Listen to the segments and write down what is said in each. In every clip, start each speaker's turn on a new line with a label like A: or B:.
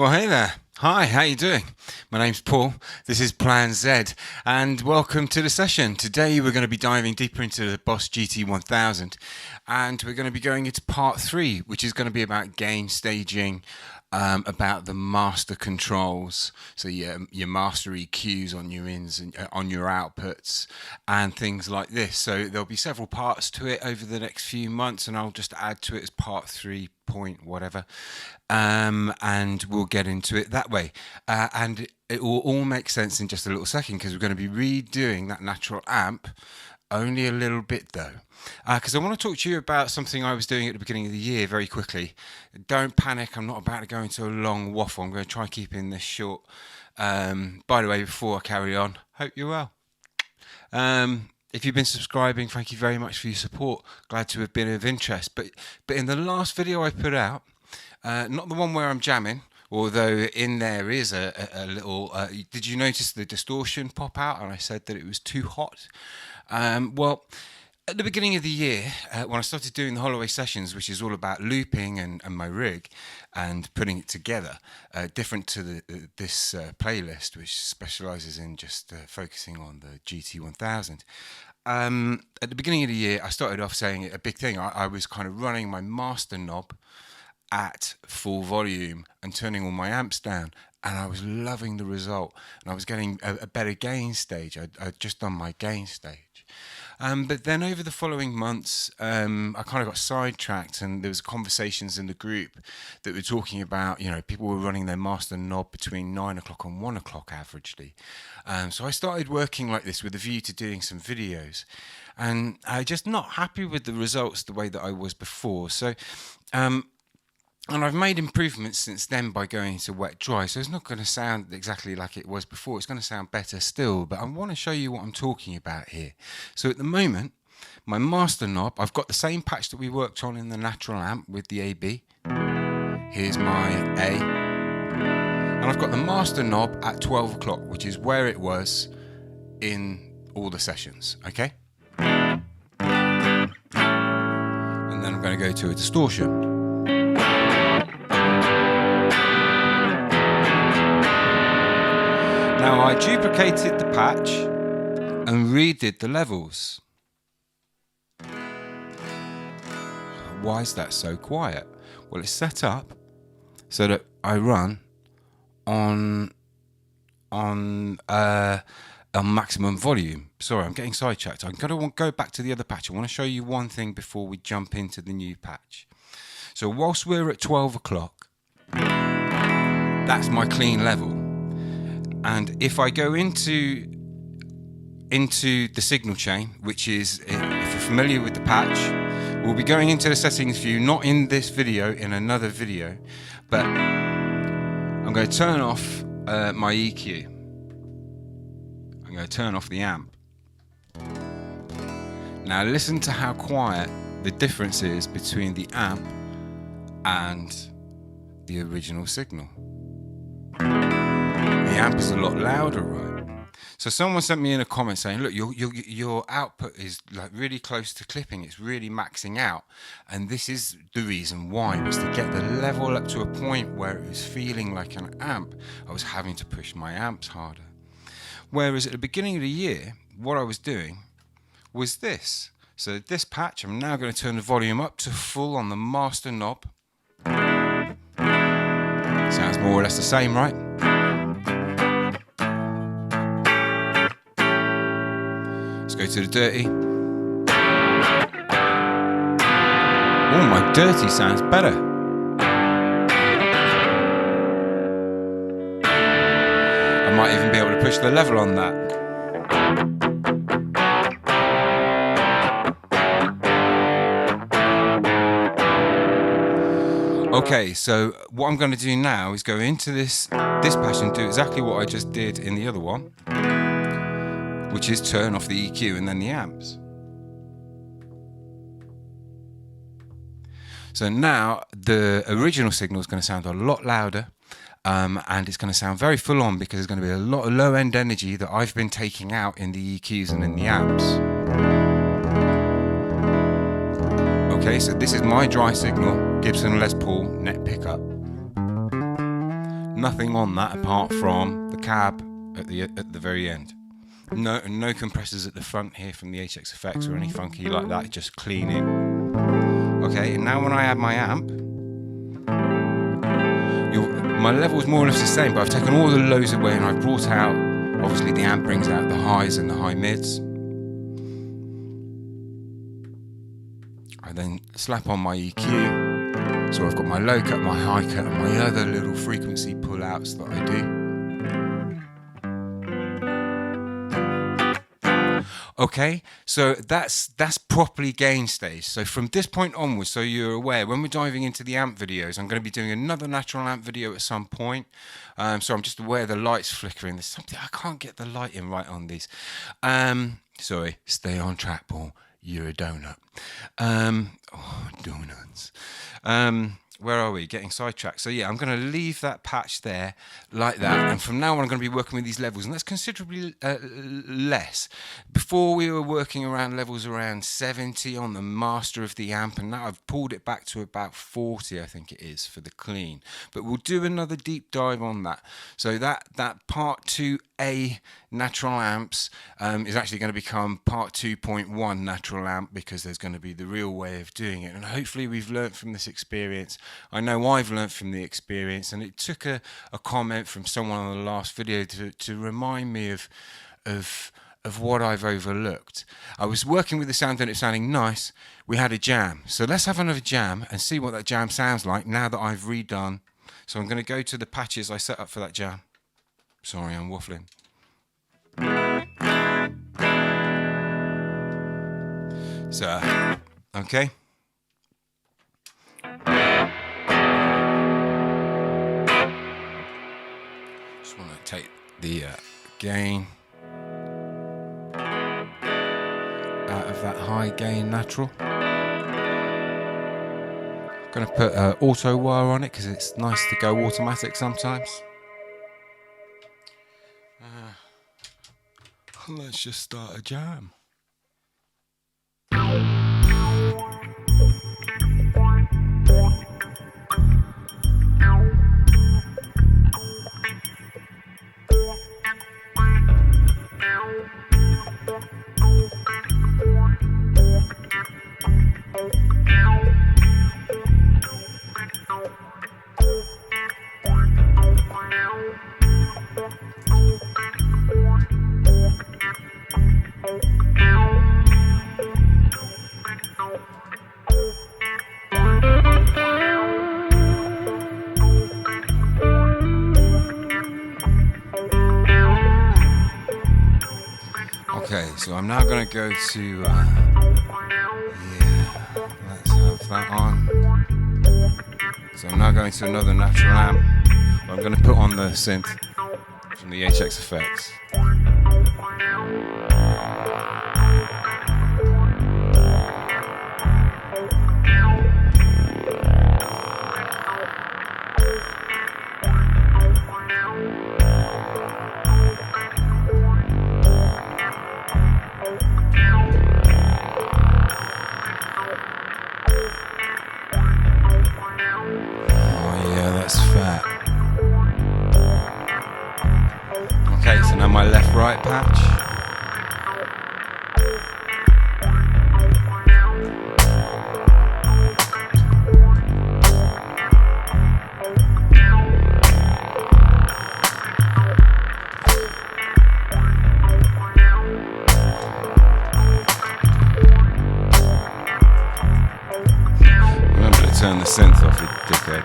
A: Well, hey there. Hi, how you doing? My name's Paul. This is Plan Z, and welcome to the session. Today we're going to be diving deeper into the Boss GT1000, and we're going to be going into part 3, which is going to be about gain staging, about the master controls, so your master EQs on your ins and on your outputs and things like this. So there'll be several parts to it over the next few months, and I'll just add to it as part 3 point whatever, and we'll get into it that way, and it will all make sense in just a little second, because we're going to be redoing that natural amp, only a little bit though, because I want to talk to you about something I was doing at the beginning of the year very quickly. Don't panic, I'm not about to go into a long waffle. I'm going to try keeping this short. By the way, before I carry on, hope you're well. If you've been subscribing, thank you very much for your support. Glad to have been of interest. But in the last video I put out, not the one where I'm jamming, although in there is a little... did you notice the distortion pop out? And I said that it was too hot. Well, at the beginning of the year, when I started doing the Holloway sessions, which is all about looping and my rig and putting it together, different to this playlist, which specialises in just focusing on the GT1000. At the beginning of the year, I started off saying a big thing. I was kind of running my master knob at full volume and turning all my amps down, and I was loving the result, and I was getting a better gain stage. I'd just done my gain stage. But then over the following months, I kind of got sidetracked, and there was conversations in the group that were talking about, people were running their master knob between 9 o'clock and 1 o'clock averagely. So I started working like this with a view to doing some videos, and I just not happy with the results the way that I was before. So, and I've made improvements since then by going to wet dry, so it's not going to sound exactly like it was before. It's going to sound better still, but I want to show you what I'm talking about here. So at the moment, my master knob, I've got the same patch that we worked on in the natural amp with the AB. Here's my A. And I've got the master knob at 12 o'clock, which is where it was in all the sessions, okay? And then I'm going to go to a distortion. Now I duplicated the patch and redid the levels. Why is that so quiet? Well, it's set up so that I run on maximum volume. Sorry, I'm getting sidetracked. I'm going to go back to the other patch. I want to show you one thing before we jump into the new patch. So whilst we're at 12 o'clock, that's my clean level. And if I go into the signal chain, which is, if you're familiar with the patch, we'll be going into the settings view, not in this video, in another video, but I'm going to turn off my EQ. I'm going to turn off the amp. Now listen to how quiet the difference is between the amp and the original signal. The amp is a lot louder, right? So someone sent me in a comment saying, look, your output is like really close to clipping. It's really maxing out. And this is the reason why, was to get the level up to a point where it was feeling like an amp. I was having to push my amps harder. Whereas at the beginning of the year, what I was doing was this. So this patch, I'm now going to turn the volume up to full on the master knob. Sounds more or less the same, right? Let's go to the dirty. Oh, my dirty sounds better. I might even be able to push the level on that. Okay, so what I'm going to do now is go into this patch and do exactly what I just did in the other one, which is turn off the EQ and then the amps. So now the original signal is going to sound a lot louder, and it's going to sound very full on, because there's going to be a lot of low end energy that I've been taking out in the EQs and in the amps. Okay, so this is my dry signal, Gibson Les Paul net pickup. nothing on that apart from the cab at the very end. No compressors at the front here from the HX effects or any funky like that, just cleaning. Okay, and now when I add my amp, my level's more or less the same, but I've taken all the lows away and I've brought out, obviously the amp brings out the highs and the high mids. I then slap on my EQ, so I've got my low cut, my high cut, and my other little frequency pull-outs that I do. Okay, so that's properly gain stage. So from this point onwards, so you're aware, when we're diving into the amp videos, I'm going to be doing another natural amp video at some point. So I'm just aware the light's flickering. There's something, I can't get the lighting right on these. Sorry, stay on track, Paul. You're a donut. Oh, donuts. Where are we? Getting sidetracked. So yeah, I'm going to leave that patch there like that. And from now on, I'm going to be working with these levels. And that's considerably less. Before we were working around levels around 70 on the master of the amp. And now I've pulled it back to about 40, I think it is, for the clean. But we'll do another deep dive on that. So that part 2A natural amps is actually going to become part 2.1 natural amp, because there's going to be the real way of doing it. And hopefully we've learnt from this experience. I know I've learnt from the experience, and it took a comment from someone on the last video to remind me of what I've overlooked. I was working with the sound and it was sounding nice. We had a jam. So let's have another jam and see what that jam sounds like now that I've redone. So I'm going to go to the patches I set up for that jam. Sorry, I'm waffling. So, okay. Just want to take the gain out of that high gain natural. Going to put auto wire on it because it's nice to go automatic sometimes. Let's just start a jam. Okay, so I'm now going to go to, let's have that on. So I'm now going to another natural amp. I'm going to put on the synth from the HX effects. Okay, so now my left-right patch. Remember to turn the synth off, you dickhead.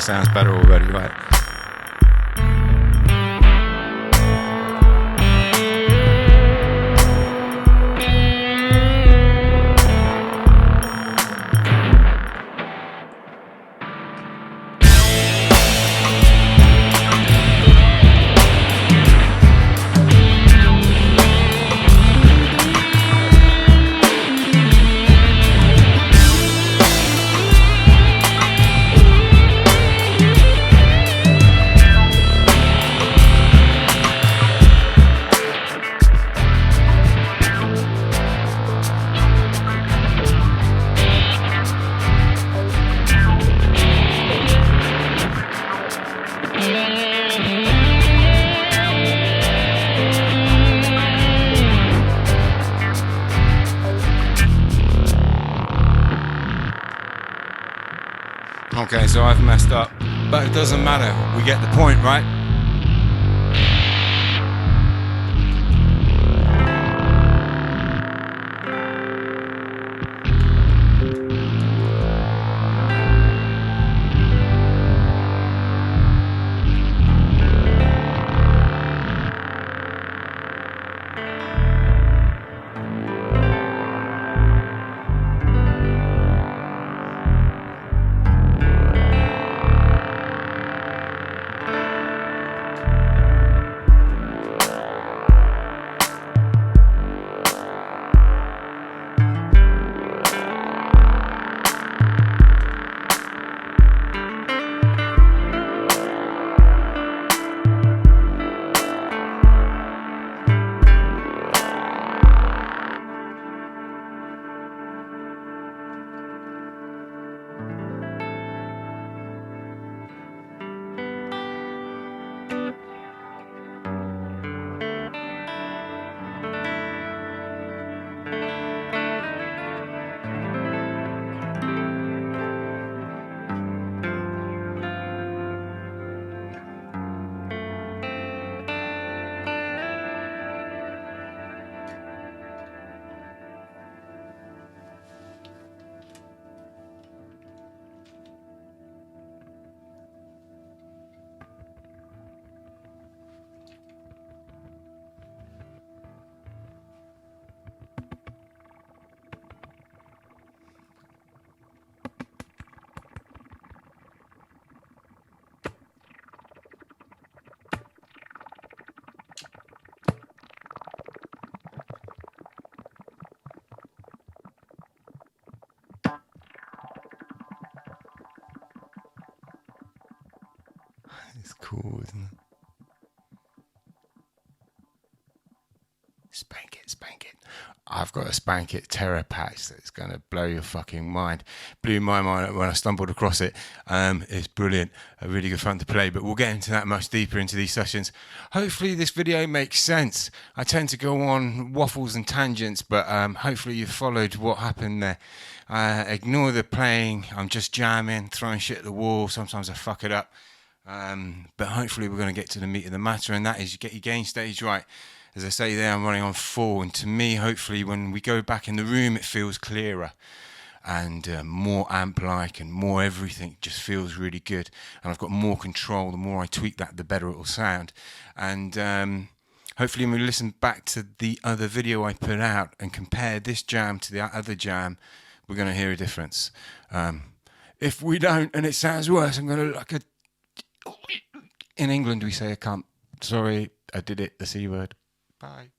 A: sounds better already, right? Okay, so I've messed up, but it doesn't matter. We get the point, right? It's cool, isn't it? Spank it, spank it. I've got a Spank It Terror patch that's going to blow your fucking mind. Blew my mind when I stumbled across it. It's brilliant. A really good fun to play, but we'll get into that much deeper into these sessions. Hopefully this video makes sense. I tend to go on waffles and tangents, but hopefully you followed what happened there. Ignore the playing. I'm just jamming, throwing shit at the wall. Sometimes I fuck it up. But hopefully we're going to get to the meat of the matter, and that is you get your gain stage right. As I say there, I'm running on 4, and to me, hopefully when we go back in the room, it feels clearer and more amp-like and more everything just feels really good. And I've got more control. The more I tweak that, the better it will sound. And hopefully when we listen back to the other video I put out and compare this jam to the other jam, we're going to hear a difference. If we don't and it sounds worse, I'm going to look like a... In England, we say a cunt. Sorry, I did it, the C word. Bye.